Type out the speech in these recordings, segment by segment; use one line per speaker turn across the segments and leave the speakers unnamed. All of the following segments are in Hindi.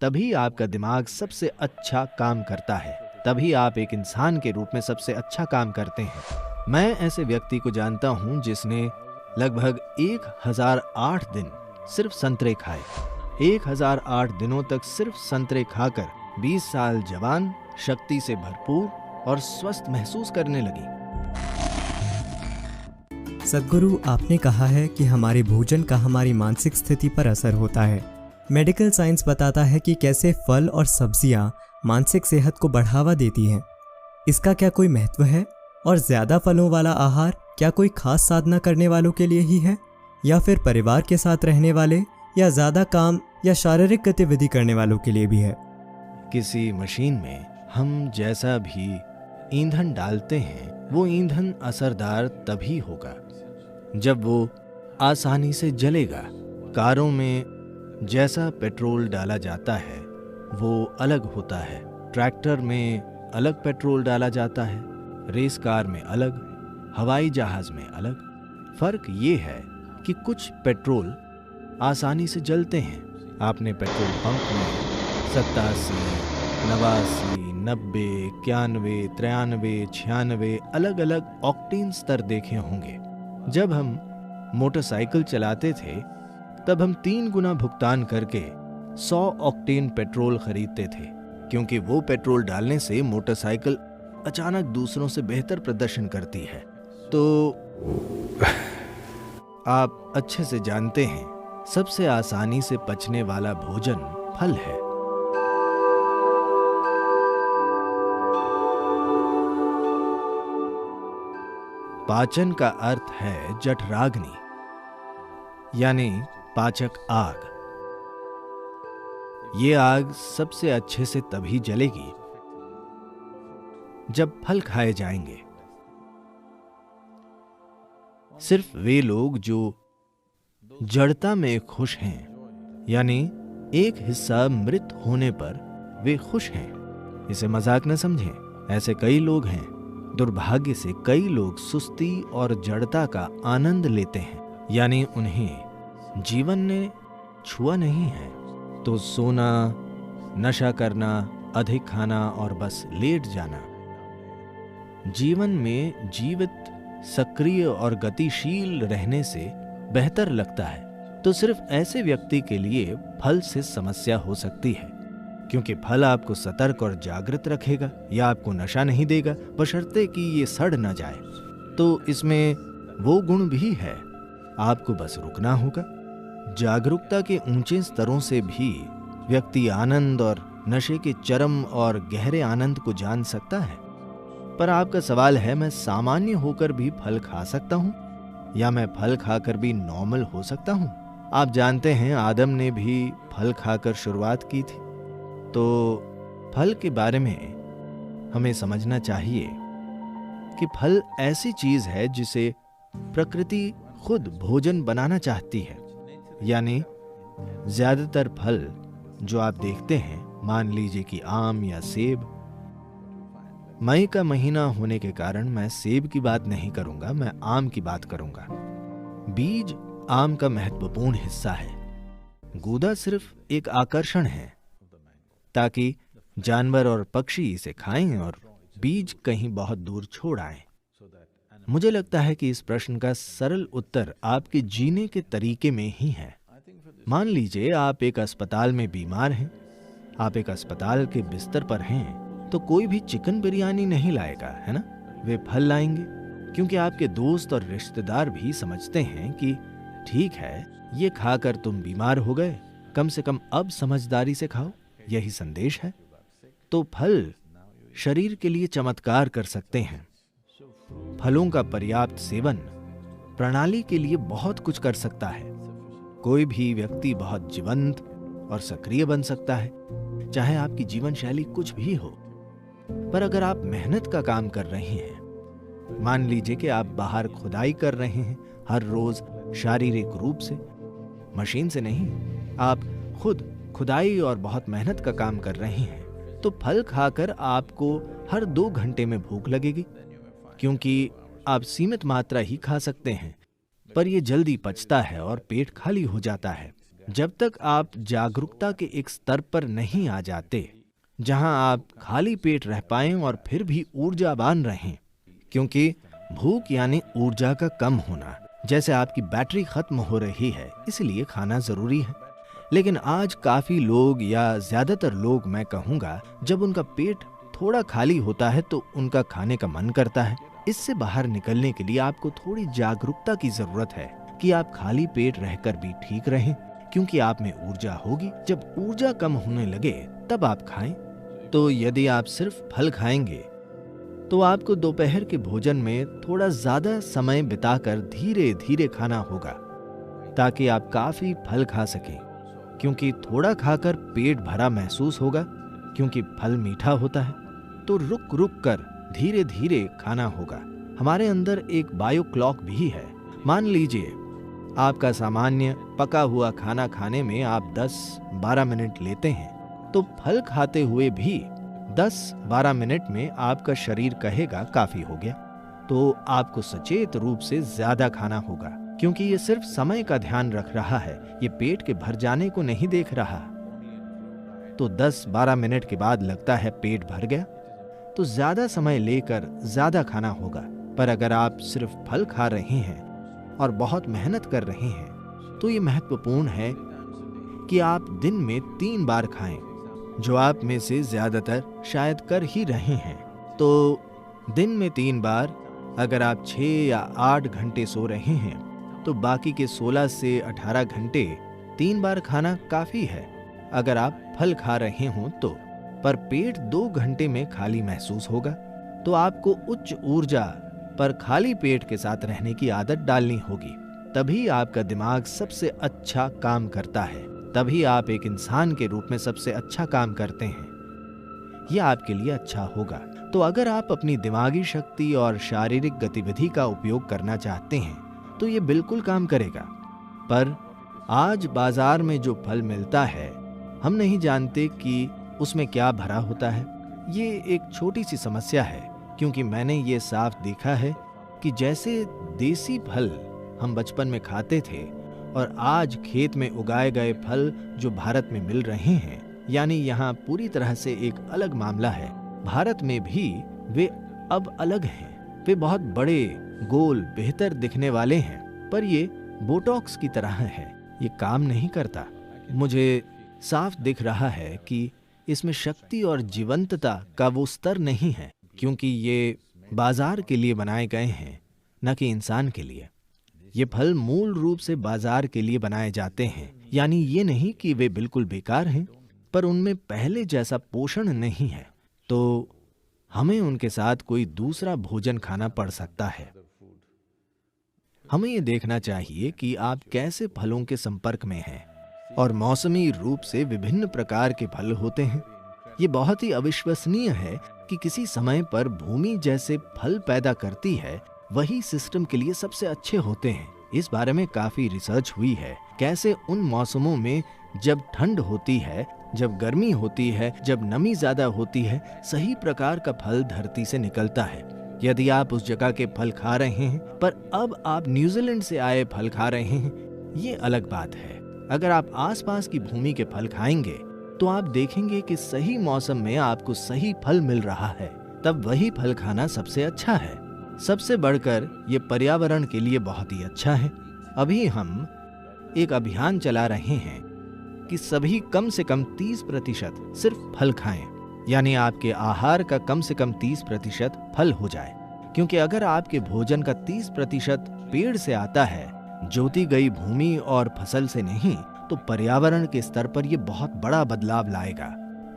तभी आपका दिमाग सबसे अच्छा काम करता है, तभी आप एक इंसान के रूप में सबसे अच्छा काम करते हैं। मैं ऐसे व्यक्ति को जानता हूं जिसने लगभग 1008 दिन सिर्फ संतरे खाए। 1008 दिनों तक सिर्फ संतरे खाकर 20 साल जवान, शक्ति से भरपूर और स्वस्थ महसूस करने लगी।
सद्गुरु, आपने कहा है कि हमारे भोजन का हमारी मानसिक स्थिति पर असर होता है। मेडिकल साइंस बताता है कि कैसे फल और सब्जियां मानसिक सेहत को बढ़ावा देती हैं। इसका क्या कोई महत्व है? और ज़्यादा फलों वाला आहार क्या कोई खास साधना करने वालों के लिए ही है, या फिर परिवार के साथ रहने वाले, या ज़्यादा काम या शारीरिक गतिविधि करने वालों के लिए भी है?
किसी मशीन में हम जैसा भी ईंधन डालते हैं, वो ईंधन असरदार तभी होगा जब वो आसानी से जलेगा। कारों में जैसा पेट्रोल डाला जाता है वो अलग होता है। ट्रैक्टर में अलग पेट्रोल डाला जाता है, रेस कार में अलग, हवाई जहाज में अलग। फर्क ये है कि कुछ पेट्रोल आसानी से जलते हैं। आपने पेट्रोल पंप में 87, 89, 90, 91, 93, 96 अलग अलग ऑक्टेन स्तर देखे होंगे। जब हम मोटरसाइकिल चलाते थे तब हम 3 गुना भुगतान करके 100 ऑक्टेन पेट्रोल खरीदते थे, क्योंकि वो पेट्रोल डालने से मोटरसाइकिल अचानक दूसरों से बेहतर प्रदर्शन करती है। तो आप अच्छे से जानते हैं, सबसे आसानी से पचने वाला भोजन फल है। पाचन का अर्थ है जठराग्नि, यानी पाचक आग। ये आग सबसे अच्छे से तभी जलेगी जब फल खाए जाएंगे। सिर्फ वे लोग जो जड़ता में खुश हैं, यानी एक हिस्सा मृत होने पर वे खुश हैं, इसे मजाक न समझें। ऐसे कई लोग हैं। दुर्भाग्य से कई लोग सुस्ती और जड़ता का आनंद लेते हैं, यानी उन्हें जीवन ने छुआ नहीं है तो सोना, नशा करना, अधिक खाना और बस लेट जाना जीवन में जीवित, सक्रिय और गतिशील रहने से बेहतर लगता है। तो सिर्फ ऐसे व्यक्ति के लिए फल से समस्या हो सकती है, क्योंकि फल आपको सतर्क और जागृत रखेगा या आपको नशा नहीं देगा, बशर्ते कि ये सड़ न जाए। तो इसमें वो गुण भी है, आपको बस रुकना होगा। जागरूकता के ऊंचे स्तरों से भी व्यक्ति आनंद और नशे के चरम और गहरे आनंद को जान सकता है। पर आपका सवाल है, मैं सामान्य होकर भी फल खा सकता हूं, या मैं फल खाकर भी नॉर्मल हो सकता हूं? आप जानते हैं, आदम ने भी फल खाकर शुरुआत की थी। तो फल के बारे में हमें समझना चाहिए कि फल ऐसी चीज है जिसे प्रकृति खुद भोजन बनाना चाहती है। यानी ज्यादातर फल जो आप देखते हैं, मान लीजिए कि आम या सेब, मई का महीना होने के कारण मैं सेब की बात नहीं करूंगा, मैं आम की बात करूंगा। बीज आम का महत्वपूर्ण हिस्सा है। गूदा सिर्फ एक आकर्षण है ताकि जानवर और पक्षी इसे खाएं और बीज कहीं बहुत दूर छोड़ आएं। मुझे लगता है कि इस प्रश्न का सरल उत्तर आपके जीने के तरीके में ही है। मान लीजिए आप एक अस्पताल में बीमार हैं, आप एक अस्पताल के बिस्तर पर हैं, तो कोई भी चिकन बिरयानी नहीं लाएगा, है ना? वे फल लाएंगे, क्योंकि आपके दोस्त और रिश्तेदार भी समझते हैं कि ठीक है, ये खाकर तुम बीमार हो गए, कम से कम अब समझदारी से खाओ, यही संदेश है। तो फल शरीर के लिए चमत्कार कर सकते हैं। फलों का पर्याप्त सेवन प्रणाली के लिए बहुत कुछ कर सकता है। कोई भी व्यक्ति बहुत जीवंत और सक्रिय बन सकता है, चाहे आपकी जीवन शैली कुछ भी हो। पर अगर आप मेहनत का काम कर रहे हैं, मान लीजिए कि आप बाहर खुदाई कर रहे हैं हर रोज शारीरिक रूप से, मशीन से नहीं, आप खुद खुदाई और बहुत मेहनत का काम कर रहे हैं, तो फल खाकर आपको हर 2 घंटे में भूख लगेगी, क्योंकि आप सीमित मात्रा ही खा सकते हैं, पर यह जल्दी पचता है और पेट खाली हो जाता है। जब तक आप जागरूकता के एक स्तर पर नहीं आ जाते जहां आप खाली पेट रह पाएं और फिर भी ऊर्जावान रहें, क्योंकि भूख यानी ऊर्जा का कम होना, जैसे आपकी बैटरी खत्म हो रही है इसलिए खाना जरूरी है। लेकिन आज काफी लोग या ज्यादातर लोग मैं कहूंगा, जब उनका पेट थोड़ा खाली होता है तो उनका खाने का मन करता है। इससे बाहर निकलने के लिए आपको थोड़ी जागरूकता की जरूरत है कि आप खाली पेट रहकर भी ठीक रहें, क्योंकि आप में ऊर्जा होगी। जब ऊर्जा कम होने लगे तब आप खाएं। तो यदि आप सिर्फ फल खाएंगे तो आपको दोपहर के भोजन में थोड़ा ज्यादा समय बिताकर धीरे धीरे खाना होगा, ताकि आप काफी फल खा सकें, क्योंकि थोड़ा खाकर पेट भरा महसूस होगा, क्योंकि फल मीठा होता है। तो रुक रुक कर धीरे धीरे खाना होगा। हमारे अंदर एक बायो क्लॉक भी है। मान लीजिए आपका सामान्य पका हुआ खाना खाने में आप 10-12 मिनट लेते हैं, तो फल खाते हुए भी 10-12 मिनट में आपका शरीर कहेगा काफी हो गया। तो आपको सचेत रूप से ज्यादा खाना होगा, क्योंकि ये सिर्फ समय का ध्यान रख रहा है, ये पेट के भर जाने को नहीं देख रहा। तो 10-12 मिनट के बाद लगता है पेट भर गया, तो ज्यादा समय लेकर ज्यादा खाना होगा। पर अगर आप सिर्फ फल खा रहे हैं और बहुत मेहनत कर रहे हैं, तो ये महत्वपूर्ण है कि आप दिन में 3 बार खाएं, जो आप में से ज्यादातर शायद कर ही रहे हैं। तो दिन में 3 बार, अगर आप 6 या 8 घंटे सो रहे हैं तो बाकी के 16 से 18 घंटे 3 बार खाना काफी है, अगर आप फल खा रहे हों तो। पर पेट 2 घंटे में खाली महसूस होगा, तो आपको उच्च ऊर्जा पर खाली पेट के साथ रहने की आदत डालनी होगी। तभी आपका दिमाग सबसे अच्छा काम करता है, तभी आप एक इंसान के रूप में सबसे अच्छा काम करते हैं। यह आपके लिए अच्छा होगा। तो अगर आप अपनी दिमागी शक्ति और शारीरिक गतिविधि का उपयोग करना चाहते हैं तो ये बिल्कुल काम करेगा। पर आज बाजार में जो फल मिलता है, हम नहीं जानते कि उसमें क्या भरा होता है। ये एक छोटी सी समस्या है, क्योंकि मैंने ये साफ देखा है कि जैसे देसी फल हम बचपन में खाते थे और आज खेत में उगाए गए फल जो भारत में मिल रहे हैं, यानी यहाँ पूरी तरह से एक अलग मामला है। भारत में भी वे अब अलग हैं। वे बहुत बड़े, गोल, बेहतर दिखने वाले हैं, पर ये बोटॉक्स की तरह है, ये काम नहीं करता। मुझे साफ दिख रहा है कि इसमें शक्ति और जीवंतता का वो स्तर नहीं है, क्योंकि ये बाजार के लिए बनाए गए हैं, न कि इंसान के लिए। ये फल मूल रूप से बाजार के लिए बनाए जाते हैं, यानी ये नहीं कि वे बिल्कुल बेकार हैं, पर उनमें पहले जैसा पोषण नहीं है। तो हमें उनके साथ कोई दूसरा भोजन खाना पड़ सकता है। हमें ये देखना चाहिए कि आप कैसे फलों के संपर्क में हैं, और मौसमी रूप से विभिन्न प्रकार के फल होते हैं। ये बहुत ही अविश्वसनीय है कि किसी समय पर भूमि जैसे फल पैदा करती है, वही सिस्टम के लिए सबसे अच्छे होते हैं। इस बारे में काफी रिसर्च हुई है, कैसे उन मौसमों में जब ठंड होती है, जब गर्मी होती है, जब नमी ज्यादा होती है, सही प्रकार का फल धरती से निकलता है। यदि आप उस जगह के फल खा रहे हैं, पर अब आप न्यूजीलैंड से आए फल खा रहे हैं, ये अलग बात है। अगर आप आसपास की भूमि के फल खाएंगे तो आप देखेंगे कि सही मौसम में आपको सही फल मिल रहा है, तब वही फल खाना सबसे अच्छा है। सबसे बढ़कर ये पर्यावरण के लिए बहुत ही अच्छा है। अभी हम एक अभियान चला रहे हैं कि सभी कम से कम 30% सिर्फ फल खाएं, यानी आपके आहार का कम से कम 30% फल हो जाए। क्योंकि अगर आपके भोजन का 30% पेड़ से आता है, जोती गई भूमि और फसल से नहीं, तो पर्यावरण के स्तर पर यह बहुत बड़ा बदलाव लाएगा।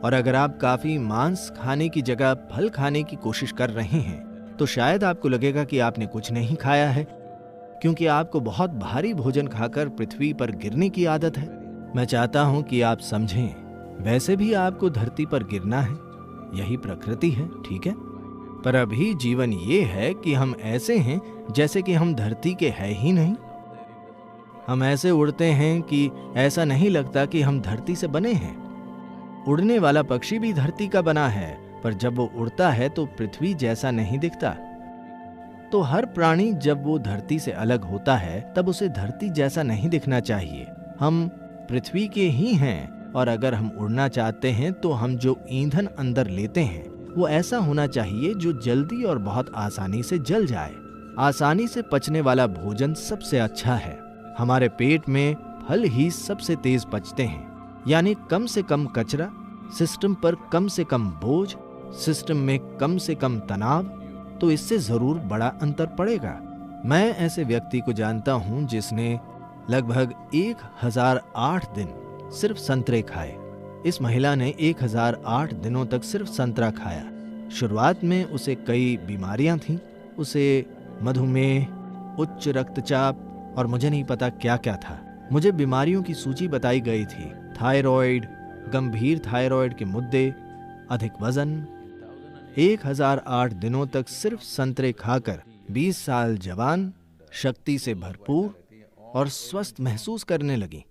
और अगर आप काफी मांस खाने की जगह फल खाने की कोशिश कर रहे हैं, तो शायद आपको लगेगा कि आपने कुछ नहीं खाया है, क्योंकि आपको बहुत भारी भोजन खाकर पृथ्वी पर गिरने की आदत है। मैं चाहता हूं कि आप समझें, वैसे भी आपको धरती पर गिरना है, यही प्रकृति है, ठीक है? पर अभी जीवन ये है कि हम ऐसे हैं जैसे कि हम धरती के हैं ही नहीं। हम ऐसे उड़ते हैं कि ऐसा नहीं लगता कि हम धरती से बने हैं। उड़ने वाला पक्षी भी धरती का बना है, पर जब वो उड़ता है तो पृथ्वी जैसा नहीं दिखता। तो हर प्राणी जब वो धरती से अलग होता है, तब उसे धरती जैसा नहीं दिखना चाहिए। हम पृथ्वी के ही हैं, और अगर हम उड़ना चाहते हैं तो हम जो ईंधन अंदर लेते हैं वो ऐसा होना चाहिए जो जल्दी और बहुत आसानी से जल जाए। आसानी से पचने वाला भोजन सबसे अच्छा है। हमारे पेट में फल ही सबसे तेज पचते हैं, यानी कम से कम कचरा, सिस्टम पर कम से कम बोझ, सिस्टम में कम से कम तनाव, तो इससे जरूर बड़ा अंतर पड़ेगा। मैं ऐसे व्यक्ति को जानता हूं जिसने लगभग 1008 दिन सिर्फ संतरे खाए। इस महिला ने 1008 दिनों तक सिर्फ संतरा खाया। शुरुआत में उसे कई बीमारियां थीं, उसे मधुमेह, उच्च रक्तचाप और मुझे नहीं पता क्या क्या था। मुझे बीमारियों की सूची बताई गई थी, थायराइड, गंभीर थायराइड के मुद्दे, अधिक वजन। 1008 दिनों तक सिर्फ संतरे खाकर 20 साल जवान, शक्ति से भरपूर और स्वस्थ महसूस करने लगी।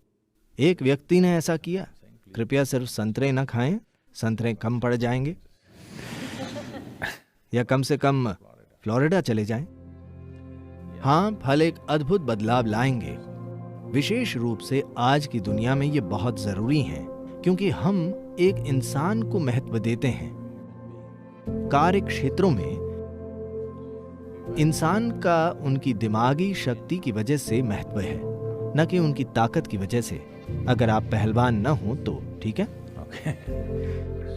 एक व्यक्ति ने ऐसा किया। कृपया सिर्फ संतरे न खाएं, संतरे कम पड़ जाएंगे, या कम से कम फ्लोरिडा चले जाएं। हाँ, फल एक अद्भुत बदलाव लाएंगे। विशेष रूप से आज की दुनिया में ये बहुत जरूरी है, क्योंकि हम एक इंसान को महत्व देते हैं। कार्य क्षेत्रों में इंसान का उनकी दिमागी शक्ति की वजह से महत्व है, न कि उनकी ताकत की वजह से। अगर आप पहलवान न हो तो ठीक है।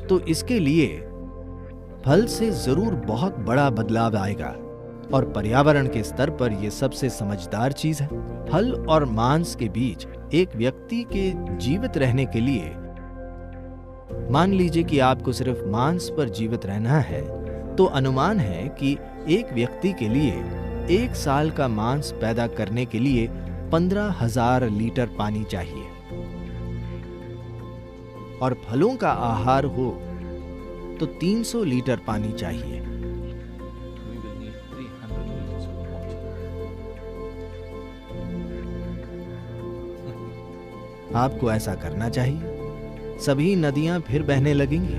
तो इसके लिए फल से जरूर बहुत बड़ा बदलाव आएगा, और पर्यावरण के स्तर पर यह सबसे समझदार चीज है। फल और मांस के बीच एक व्यक्ति के जीवित रहने के लिए, मान लीजिए कि आपको सिर्फ मांस पर जीवित रहना है, तो अनुमान है कि एक व्यक्ति के लिए 1 साल का मांस पैदा करने के लिए 15,000 लीटर पानी चाहिए, और फलों का आहार हो तो 300 लीटर पानी चाहिए। आपको ऐसा करना चाहिए। सभी नदियां फिर बहने लगेंगी।